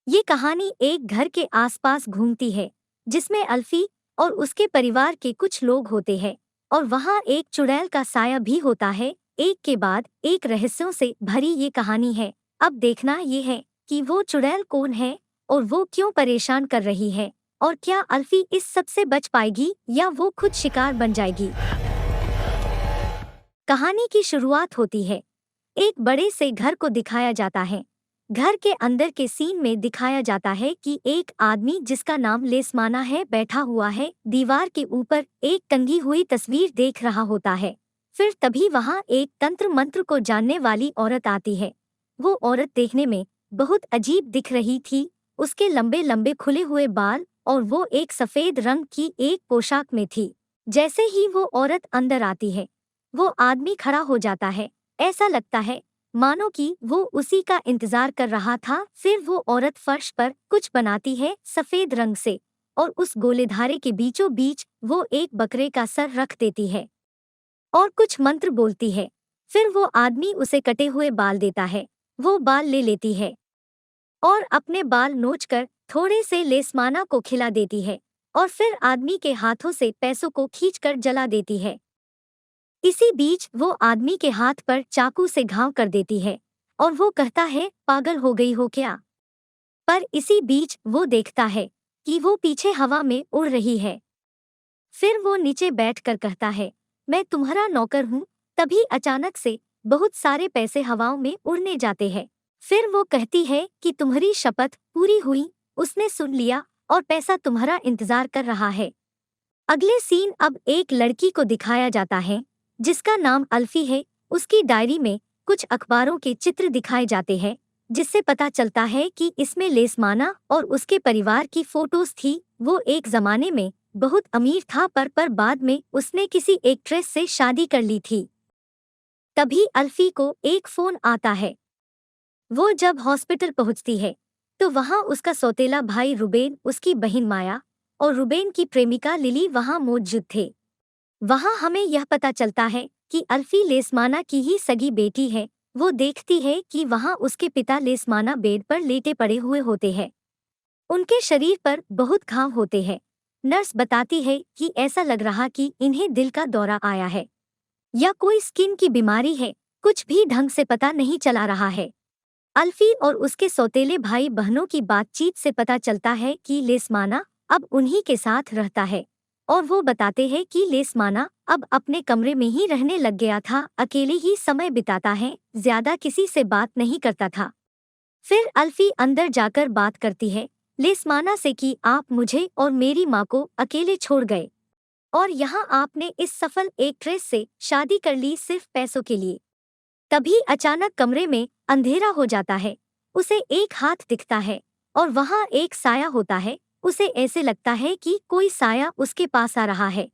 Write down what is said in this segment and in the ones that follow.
ये कहानी एक घर के आसपास घूमती है जिसमें अल्फी और उसके परिवार के कुछ लोग होते हैं और वहाँ एक चुड़ैल का साया भी होता है। एक के बाद एक रहस्यों से भरी ये कहानी है। अब देखना ये है कि वो चुड़ैल कौन है और वो क्यों परेशान कर रही है और क्या अल्फी इस सब से बच पाएगी या वो खुद शिकार बन जाएगी। कहानी की शुरुआत होती है एक बड़े से घर को दिखाया जाता है। घर के अंदर के सीन में दिखाया जाता है कि एक आदमी जिसका नाम लेसमाना है बैठा हुआ है, दीवार के ऊपर एक टंगी हुई तस्वीर देख रहा होता है। फिर तभी वहाँ एक तंत्र मंत्र को जानने वाली औरत आती है। वो औरत देखने में बहुत अजीब दिख रही थी। उसके लंबे लंबे खुले हुए बाल और वो एक सफेद रंग की एक पोशाक में थी। जैसे ही वो औरत अंदर आती है वो आदमी खड़ा हो जाता है। ऐसा लगता है मानो कि वो उसी का इंतजार कर रहा था। फिर वो औरत फर्श पर कुछ बनाती है सफेद रंग से और उस गोलेधारे के बीचों बीच वो एक बकरे का सर रख देती है और कुछ मंत्र बोलती है। फिर वो आदमी उसे कटे हुए बाल देता है। वो बाल ले लेती है और अपने बाल नोचकर थोड़े से लेसमाना को खिला देती है और फिर आदमी के हाथों से पैसों को खींचकर जला देती है। इसी बीच वो आदमी के हाथ पर चाकू से घाव कर देती है और वो कहता है पागल हो गई हो क्या। पर इसी बीच वो देखता है कि वो पीछे हवा में उड़ रही है। फिर वो नीचे बैठकर कहता है मैं तुम्हारा नौकर हूँ। तभी अचानक से बहुत सारे पैसे हवाओं में उड़ने जाते हैं। फिर वो कहती है कि तुम्हारी शपथ पूरी हुई, उसने सुन लिया और पैसा तुम्हारा इंतजार कर रहा है। अगले सीन अब एक लड़की को दिखाया जाता है जिसका नाम अल्फी है। उसकी डायरी में कुछ अखबारों के चित्र दिखाए जाते हैं जिससे पता चलता है कि इसमें लेसमाना और उसके परिवार की फोटोज थी। वो एक जमाने में बहुत अमीर था पर बाद में उसने किसी एक्ट्रेस से शादी कर ली थी। तभी अल्फी को एक फोन आता है। वो जब हॉस्पिटल पहुंचती है तो वहां उसका सौतेला भाई रुबेन, उसकी बहन माया और रुबेन की प्रेमिका लिली वहां मौजूद थे। वहां हमें यह पता चलता है कि अल्फी लेसमाना की ही सगी बेटी है। वो देखती है कि वहां उसके पिता लेसमाना बेड पर लेटे पड़े हुए होते हैं। उनके शरीर पर बहुत घाव होते हैं। नर्स बताती है कि ऐसा लग रहा कि इन्हें दिल का दौरा आया है या कोई स्किन की बीमारी है। कुछ भी ढंग से पता नहीं चला रहा है। अल्फी और उसके सौतेले भाई बहनों की बातचीत से पता चलता है कि लेसमाना अब उन्हीं के साथ रहता है और वो बताते हैं कि लेसमाना अब अपने कमरे में ही रहने लग गया था, अकेले ही समय बिताता है, ज्यादा किसी से बात नहीं करता था। फिर अल्फी अंदर जाकर बात करती है लेसमाना से कि आप मुझे और मेरी माँ को अकेले छोड़ गए और यहाँ आपने इस सफल एक्ट्रेस से शादी कर ली सिर्फ पैसों के लिए। तभी अचानक कमरे में अंधेरा हो जाता है। उसे एक हाथ दिखता है और वहाँ एक साया होता है। उसे ऐसे लगता है कि कोई साया उसके पास आ रहा है।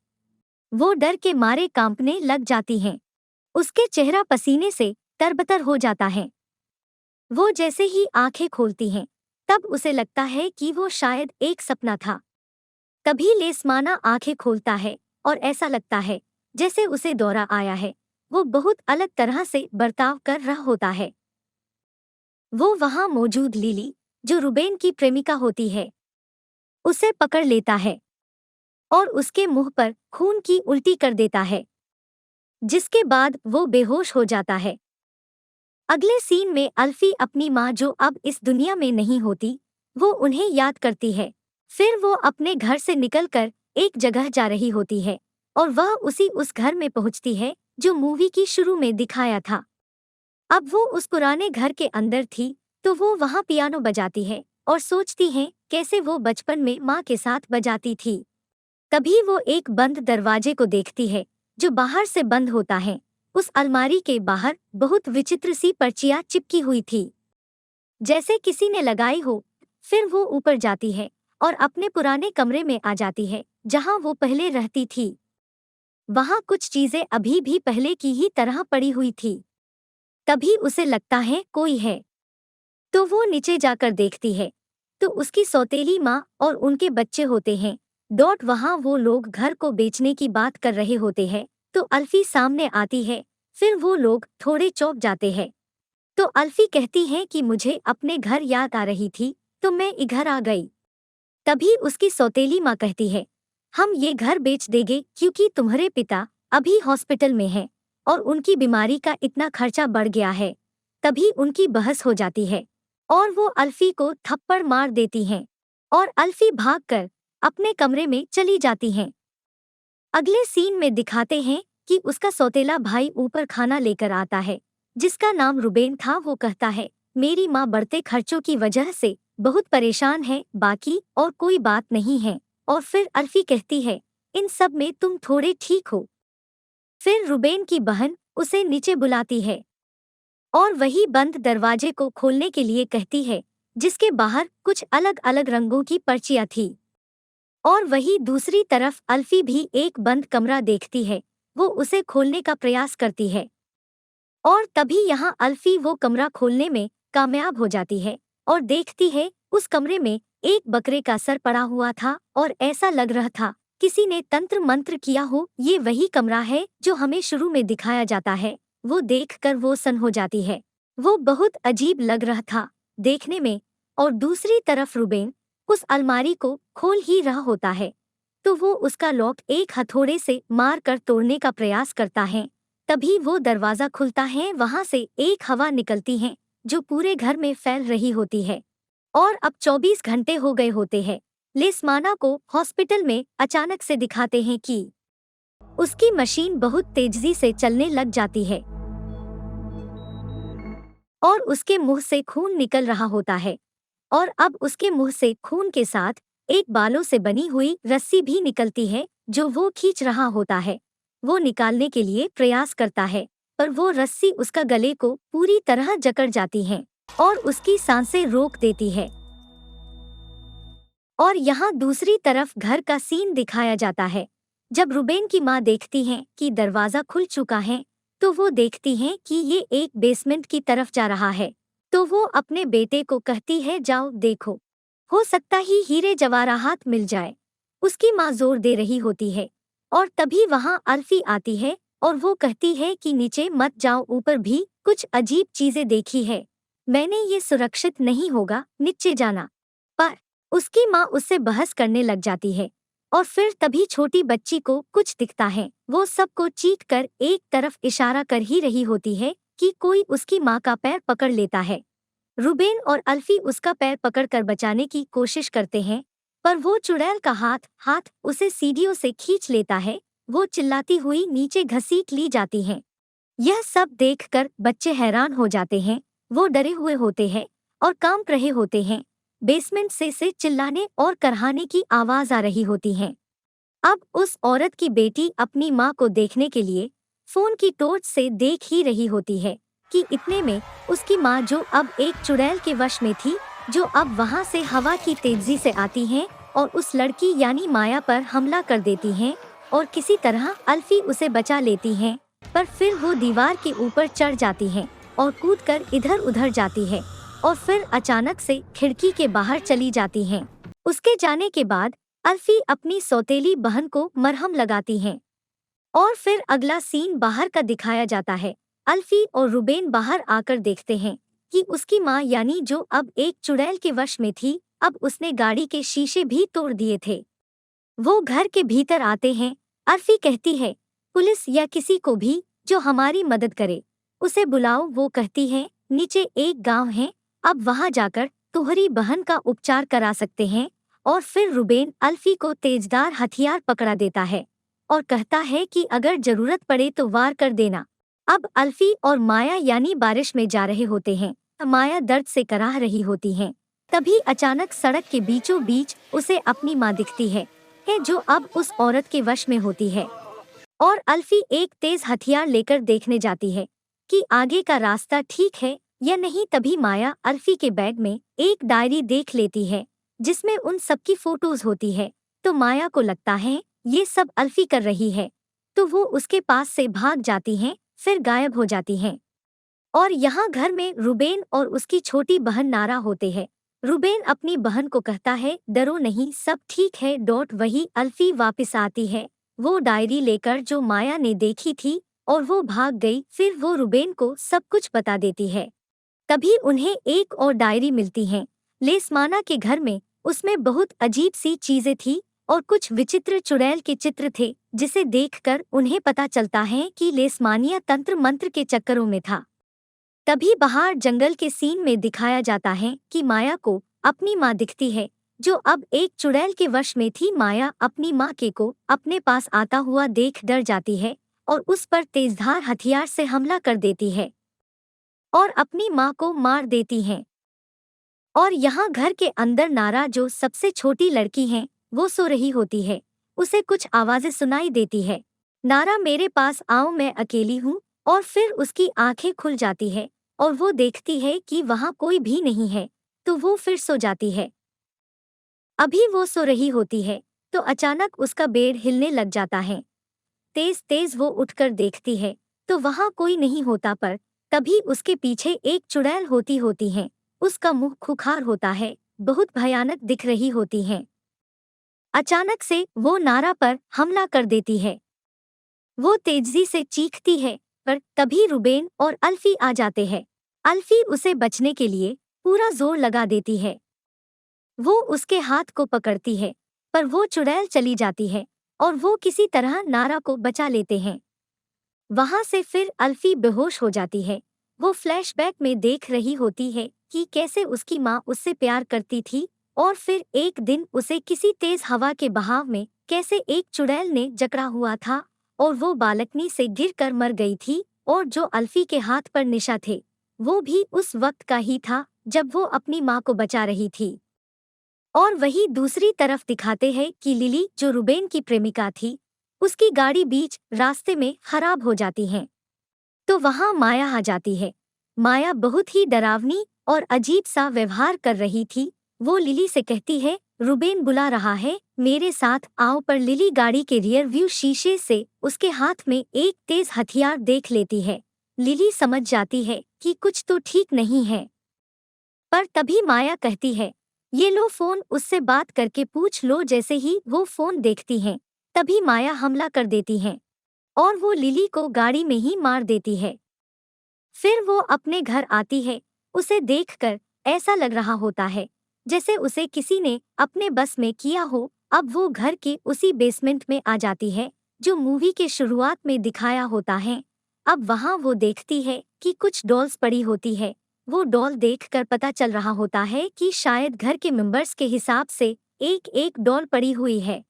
वो डर के मारे कांपने लग जाती हैं। उसके चेहरा पसीने से तरबतर हो जाता है। वो जैसे ही आंखें खोलती हैं तब उसे लगता है कि वो शायद एक सपना था। तभी लेसमाना आंखें खोलता है और ऐसा लगता है जैसे उसे दौरा आया है। वो बहुत अलग तरह से बर्ताव कर रहा होता है। वो वहां मौजूद लिली, जो रुबेन की प्रेमिका होती है, उसे पकड़ लेता है और उसके मुंह पर खून की उल्टी कर देता है, जिसके बाद वो बेहोश हो जाता है। अगले सीन में अल्फी अपनी माँ, जो अब इस दुनिया में नहीं होती, वो उन्हें याद करती है। फिर वो अपने घर से निकलकर एक जगह जा रही होती है और वह उस घर में पहुंचती है जो मूवी की शुरू में दिखाया था। अब वो उस पुराने घर के अंदर थी तो वो वहाँ पियानो बजाती है और सोचती है कैसे वो बचपन में माँ के साथ बजाती थी। तभी वो एक बंद दरवाजे को देखती है जो बाहर से बंद होता है। उस अलमारी के बाहर बहुत विचित्र सी पर्चियां चिपकी हुई थी, जैसे किसी ने लगाई हो। फिर वो ऊपर जाती है और अपने पुराने कमरे में आ जाती है जहाँ वो पहले रहती थी। वहाँ कुछ चीजें अभी भी पहले की ही तरह पड़ी हुई थी। तभी उसे लगता है कोई है, तो वो नीचे जाकर देखती है तो उसकी सौतेली माँ और उनके बच्चे होते हैं। वहाँ वो लोग घर को बेचने की बात कर रहे होते हैं तो अल्फी सामने आती है। फिर वो लोग थोड़े चौंक जाते हैं तो अल्फी कहती है कि मुझे अपने घर याद आ रही थी। तो मैं इधर आ गई। तभी उसकी सौतेली माँ कहती है, हम ये घर बेच देंगे क्योंकि तुम्हारे पिता अभी हॉस्पिटल में हैं और उनकी बीमारी का इतना खर्चा बढ़ गया है। तभी उनकी बहस हो जाती है और वो अल्फी को थप्पड़ मार देती हैं और अल्फी भागकर अपने कमरे में चली जाती हैं। अगले सीन में दिखाते हैं कि उसका सौतेला भाई ऊपर खाना लेकर आता है, जिसका नाम रुबेन था। वो कहता है, मेरी माँ बढ़ते खर्चों की वजह से बहुत परेशान है, बाकी और कोई बात नहीं है। और फिर अल्फी कहती है, इन सब में तुम थोड़े ठीक हो। फिर रुबेन की बहन उसे नीचे बुलाती है और वही बंद दरवाजे को खोलने के लिए कहती है, जिसके बाहर कुछ अलग अलग रंगों की पर्चियां थी। और वही दूसरी तरफ अल्फी भी एक बंद कमरा देखती है। वो उसे खोलने का प्रयास करती है और तभी यहाँ अल्फी वो कमरा खोलने में कामयाब हो जाती है और देखती है उस कमरे में एक बकरे का सर पड़ा हुआ था और ऐसा लग रहा था किसी ने तंत्र मंत्र किया हो। ये वही कमरा है जो हमें शुरू में दिखाया जाता है। वो देखकर वो सन्न हो जाती है। वो बहुत अजीब लग रहा था देखने में। और दूसरी तरफ रुबेन उस अलमारी को खोल ही रहा होता है तो वो उसका लॉक एक हथौड़े से मार कर तोड़ने का प्रयास करता है। तभी वो दरवाजा खुलता है, वहां से एक हवा निकलती है जो पूरे घर में फैल रही होती है। और अब 24 घंटे हो गए होते हैं। लेस्माना को हॉस्पिटल में अचानक से दिखाते हैं कि उसकी मशीन बहुत तेजी से चलने लग जाती है और उसके मुंह से खून निकल रहा होता है। और अब उसके मुंह से खून के साथ एक बालों से बनी हुई रस्सी भी निकलती है जो वो खींच रहा होता है। वो निकालने के लिए प्रयास करता है पर वो रस्सी उसका गले को पूरी तरह जकड़ जाती है और उसकी सांसें रोक देती है। और यहाँ दूसरी तरफ घर का सीन दिखाया जाता है। जब रुबेन की माँ देखती है कि दरवाजा खुल चुका है तो वो देखती है कि ये एक बेसमेंट की तरफ जा रहा है। तो वो अपने बेटे को कहती है, जाओ देखो, हो सकता ही हीरे जवाहरात मिल जाए। उसकी माँ जोर दे रही होती है और तभी वहाँ अल्फी आती है और वो कहती है कि नीचे मत जाओ, ऊपर भी कुछ अजीब चीजें देखी है, मैंने ये सुरक्षित नहीं होगा नीचे जाना। पर उसकी माँ उससे बहस करने लग जाती है और फिर तभी छोटी बच्ची को कुछ दिखता है। वो सबको चीख कर एक तरफ इशारा कर ही रही होती है कि कोई उसकी माँ का पैर पकड़ लेता है। रुबेन और अल्फी उसका पैर पकड़कर बचाने की कोशिश करते हैं पर वो चुड़ैल का हाथ उसे सीढ़ियों से खींच लेता है। वो चिल्लाती हुई नीचे घसीट ली जाती हैं। यह सब देखकर बच्चे हैरान हो जाते हैं। वो डरे हुए होते हैं और कांप रहे होते हैं। बेसमेंट से चिल्लाने और करहाने की आवाज आ रही होती है। अब उस औरत की बेटी अपनी माँ को देखने के लिए फोन की टॉर्च से देख ही रही होती है कि इतने में उसकी माँ, जो अब एक चुड़ैल के वश में थी, जो अब वहाँ से हवा की तेजी से आती हैं और उस लड़की यानी माया पर हमला कर देती हैं और किसी तरह अल्फी उसे बचा लेती हैं। पर फिर वो दीवार के ऊपर चढ़ जाती हैं और कूदकर इधर उधर जाती है और फिर अचानक से खिड़की के बाहर चली जाती हैं। उसके जाने के बाद अल्फी अपनी सौतेली बहन को मरहम लगाती हैं। और फिर अगला सीन बाहर का दिखाया जाता है। अल्फी और रुबेन बाहर आकर देखते हैं कि उसकी माँ यानी जो अब एक चुड़ैल के वश में थी, अब उसने गाड़ी के शीशे भी तोड़ दिए थे। वो घर के भीतर आते हैं। अल्फी कहती है, पुलिस या किसी को भी जो हमारी मदद करे उसे बुलाओ। वो कहती है, नीचे एक गांव है, अब वहां जाकर तुम्हारी बहन का उपचार करा सकते हैं। और फिर रुबेन अल्फी को तेजदार हथियार पकड़ा देता है और कहता है कि अगर जरूरत पड़े तो वार कर देना। अब अल्फी और माया यानी बारिश में जा रहे होते हैं। माया दर्द से कराह रही होती हैं। तभी अचानक सड़क के बीचों बीच उसे अपनी माँ दिखती है जो अब उस औरत के वश में होती है। और अल्फी एक तेज हथियार लेकर देखने जाती है कि आगे का रास्ता ठीक है या नहीं। तभी माया अल्फी के बैग में एक डायरी देख लेती है जिसमें उन सबकी फोटोज होती है। तो माया को लगता है ये सब अल्फी कर रही है, तो वो उसके पास से भाग जाती हैं, फिर गायब हो जाती हैं। और यहाँ घर में रुबेन और उसकी छोटी बहन नारा होते हैं। रुबेन अपनी बहन को कहता है, डरो नहीं, सब ठीक है। वही अल्फी वापस आती है वो डायरी लेकर जो माया ने देखी थी और वो भाग गई। फिर वो रुबेन को सब कुछ बता देती है। तभी उन्हें एक और डायरी मिलती है, लेस्माना के घर में उसमें बहुत अजीब सी चीजें थी और कुछ विचित्र चुड़ैल के चित्र थे, जिसे देखकर उन्हें पता चलता है कि लेस्मानिया तंत्र मंत्र के चक्करों में था। तभी बाहर जंगल के सीन में दिखाया जाता है कि माया को अपनी माँ दिखती है, जो अब एक चुड़ैल के वश में थी। माया अपनी माँ के को अपने पास आता हुआ देख डर जाती है और उस पर तेजधार हथियार से हमला कर देती है और अपनी माँ को मार देती है। और यहाँ घर के अंदर नारा, जो सबसे छोटी लड़की है, वो सो रही होती है। उसे कुछ आवाजें सुनाई देती है। नारा, मेरे पास आओ, मैं अकेली हूँ। और फिर उसकी आंखें खुल जाती है और वो देखती है कि वहाँ कोई भी नहीं है, तो वो फिर सो जाती है। अभी वो सो रही होती है तो अचानक उसका बेड हिलने लग जाता है। तेज तेज वो उठकर देखती है तो वहाँ कोई नहीं होता, पर तभी उसके पीछे एक चुड़ैल होती है। उसका मुंह खुखार होता है, बहुत भयानक दिख रही होती है। अचानक से वो नारा पर हमला कर देती है। वो तेजी से चीखती है, पर तभी रुबेन और अल्फी आ जाते हैं। अल्फी उसे बचने के लिए पूरा जोर लगा देती है। वो उसके हाथ को पकड़ती है, पर वो चुड़ैल चली जाती है और वो किसी तरह नारा को बचा लेते हैं। वहां से फिर अल्फी बेहोश हो जाती है। वो फ्लैशबैक में देख रही होती है कि कैसे उसकी माँ उससे प्यार करती थी और फिर एक दिन उसे किसी तेज हवा के बहाव में कैसे एक चुड़ैल ने जकड़ा हुआ था और वो बालकनी से गिरकर मर गई थी। और जो अल्फी के हाथ पर निशा थे, वो भी उस वक्त का ही था जब वो अपनी माँ को बचा रही थी। और वही दूसरी तरफ दिखाते हैं कि लिली, जो रुबेन की प्रेमिका थी, उसकी गाड़ी बीच रास्ते में खराब हो जाती है। तो वहां माया आ जाती है। माया बहुत ही डरावनी और अजीब सा व्यवहार कर रही थी। वो लिली से कहती है, रुबेन बुला रहा है, मेरे साथ आओ। पर लिली गाड़ी के रियर व्यू शीशे से उसके हाथ में एक तेज हथियार देख लेती है। लिली समझ जाती है कि कुछ तो ठीक नहीं है। पर तभी माया कहती है, ये लो फोन, उससे बात करके पूछ लो। जैसे ही वो फोन देखती हैं, तभी माया हमला कर देती है और वो लिली को गाड़ी में ही मार देती है। फिर वो अपने घर आती है। उसे देखकर ऐसा लग रहा होता है जैसे उसे किसी ने अपने बस में किया हो। अब वो घर के उसी बेसमेंट में आ जाती है जो मूवी के शुरुआत में दिखाया होता है। अब वहाँ वो देखती है कि कुछ डॉल्स पड़ी होती है। वो डॉल देखकर पता चल रहा होता है कि शायद घर के मेंबर्स के हिसाब से एक एक डॉल पड़ी हुई है।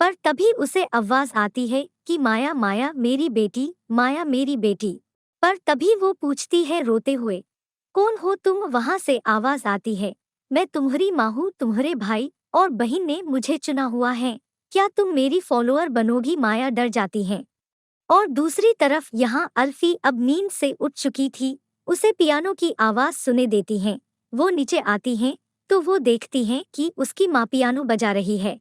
पर तभी उसे आवाज आती है कि माया, माया मेरी बेटी, माया मेरी बेटी। पर तभी वो पूछती है रोते हुए, कौन हो तुम? वहां से आवाज आती है, मैं तुम्हारी माँ हूँ, तुम्हारे भाई और बहन ने मुझे चुना हुआ है, क्या तुम मेरी फॉलोअर बनोगी? माया डर जाती है। और दूसरी तरफ यहाँ अल्फी अब नींद से उठ चुकी थी। उसे पियानो की आवाज सुने देती है। वो नीचे आती है तो वो देखती है कि उसकी माँ पियानो बजा रही है,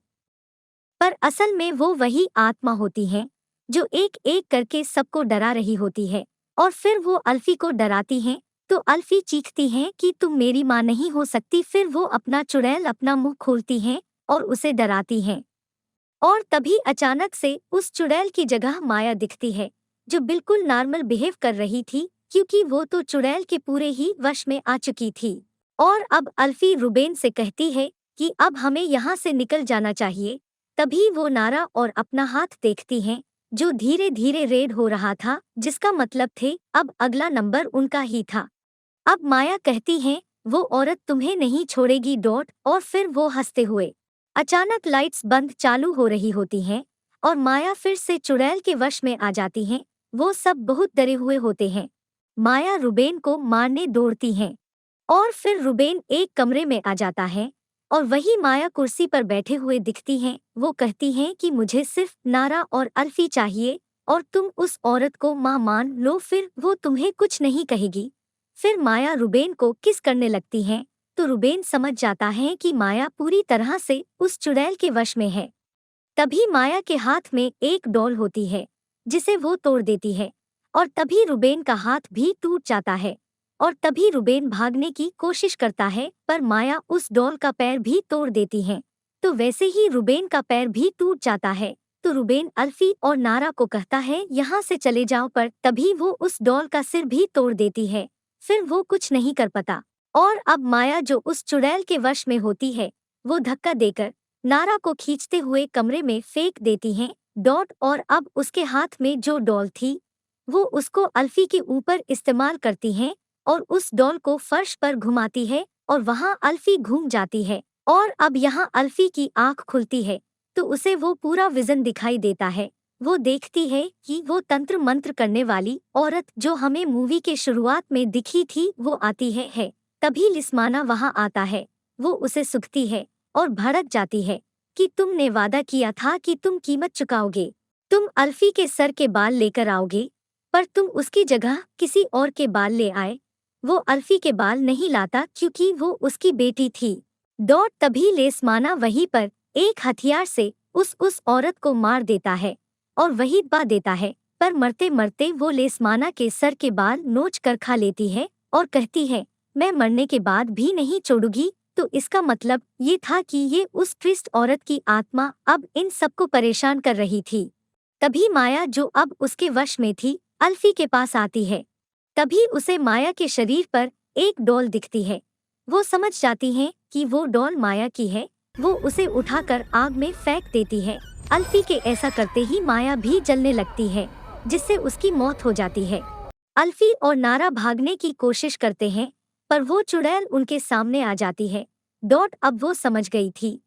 पर असल में वो वही आत्मा होती है जो एक एक करके सबको डरा रही होती है। और फिर वो अल्फी को डराती हैं तो अल्फी चीखती है कि तुम मेरी माँ नहीं हो सकती। फिर वो अपना चुड़ैल अपना मुंह खोलती हैं और उसे डराती हैं। और तभी अचानक से उस चुड़ैल की जगह माया दिखती है, जो बिल्कुल नॉर्मल बिहेव कर रही थी, क्योंकि वो तो चुड़ैल के पूरे ही वश में आ चुकी थी। और अब अल्फी रुबेन से कहती है कि अब हमें यहाँ से निकल जाना चाहिए। तभी वो नारा और अपना हाथ देखती हैं, जो धीरे धीरे रेड हो रहा था, जिसका मतलब थे अब अगला नंबर उनका ही था। अब माया कहती है, वो औरत तुम्हें नहीं छोड़ेगी डॉट। और फिर वो हंसते हुए अचानक लाइट्स बंद चालू हो रही होती हैं और माया फिर से चुड़ैल के वश में आ जाती हैं। वो सब बहुत डरे हुए होते हैं। माया रुबेन को मारने दौड़ती हैं और फिर रुबेन एक कमरे में आ जाता है और वही माया कुर्सी पर बैठे हुए दिखती हैं। वो कहती हैं कि मुझे सिर्फ नारा और अल्फी चाहिए और तुम उस औरत को माँ मान लो, फिर वो तुम्हें कुछ नहीं कहेगी। फिर माया रुबेन को किस करने लगती हैं तो रुबेन समझ जाता है कि माया पूरी तरह से उस चुड़ैल के वश में है। तभी माया के हाथ में एक डॉल होती है जिसे वो तोड़ देती है और तभी रुबेन का हाथ भी टूट जाता है। और तभी रुबेन भागने की कोशिश करता है, पर माया उस डॉल का पैर भी तोड़ देती है। तो वैसे ही रुबेन का पैर भी टूट जाता है। तो रुबेन अल्फी और नारा को कहता है यहाँ से चले जाओ, पर तभी वो उस डॉल का सिर भी तोड़ देती है। फिर वो कुछ नहीं कर पाता और अब माया जो उस चुड़ैल के वश में होती है, वो धक्का देकर नारा को खींचते हुए कमरे में फेंक देती हैं। और अब उसके हाथ में जो डॉल थी, वो उसको अल्फी के ऊपर इस्तेमाल करती हैं और उस डॉल को फर्श पर घुमाती है और वहाँ अल्फी घूम जाती है। और अब यहाँ अल्फी की आंख खुलती है तो उसे वो पूरा विजन दिखाई देता है। वो देखती है कि वो तंत्र मंत्र करने वाली औरत जो हमें मूवी के शुरुआत में दिखी थी वो आती है। तभी लिस्माना वहाँ आता है। वो उसे सूंघती है और भड़क जाती है कि तुमने वादा किया था कि तुम कीमत चुकाओगे, तुम अल्फी के सर के बाल लेकर आओगे, पर तुम उसकी जगह किसी और के बाल ले आए। वो अल्फी के बाल नहीं लाता क्योंकि वो उसकी बेटी थी। तभी लेस्माना वहीं पर एक हथियार से उस औरत को मार देता है और वही दबा देता है, पर मरते मरते वो लेस्माना के सर के बाल नोच कर खा लेती है और कहती है, मैं मरने के बाद भी नहीं छोड़ूंगी। तो इसका मतलब ये था कि ये उस ट्रिस्ट औरत की आत्मा अब इन सबको परेशान कर रही थी। तभी माया जो अब उसके वश में थी, अल्फी के पास आती है। तभी उसे माया के शरीर पर एक डॉल दिखती है। वो समझ जाती है कि वो डॉल माया की है। वो उसे उठाकर आग में फेंक देती है। अल्फी के ऐसा करते ही माया भी जलने लगती है, जिससे उसकी मौत हो जाती है। अल्फी और नारा भागने की कोशिश करते हैं, पर वो चुड़ैल उनके सामने आ जाती है। अब वो समझ गई थी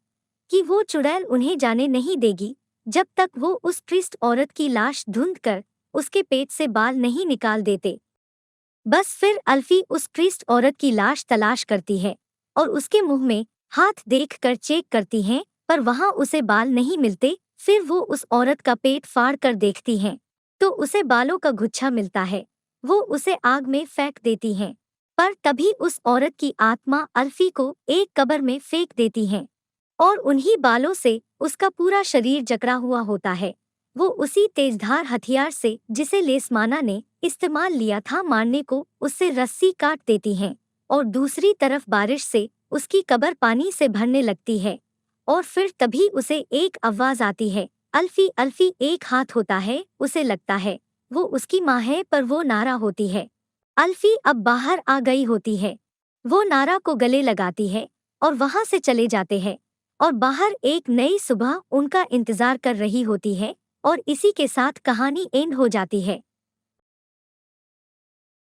कि वो चुड़ैल उन्हें जाने नहीं देगी जब तक वो उस ट्रिस्ट औरत की लाश ढूंढ कर उसके पेट से बाल नहीं निकाल देते। बस फिर अल्फी उस ट्रिस्ट औरत की लाश तलाश करती है और उसके मुंह में हाथ देखकर चेक करती है, पर वहां उसे बाल नहीं मिलते। फिर वो उस औरत का पेट फाड़ कर देखती हैं, तो उसे बालों का गुच्छा मिलता है। वो उसे आग में फेंक देती हैं, पर तभी उस औरत की आत्मा अल्फी को एक कब्र में फेंक देती है और उन्हीं बालों से उसका पूरा शरीर जकड़ा हुआ होता है। वो उसी तेजधार हथियार से जिसे लेस्माना ने इस्तेमाल लिया था मारने को, उससे रस्सी काट देती हैं और दूसरी तरफ बारिश से उसकी कब्र पानी से भरने लगती है। और फिर तभी उसे एक आवाज आती है, अल्फी अल्फी। एक हाथ होता है, उसे लगता है वो उसकी माँ है, पर वो नारा होती है। अल्फी अब बाहर आ गई होती है। वो नारा को गले लगाती है और वहां से चले जाते हैं और बाहर एक नई सुबह उनका इंतजार कर रही होती है। और इसी के साथ कहानी एंड हो जाती है।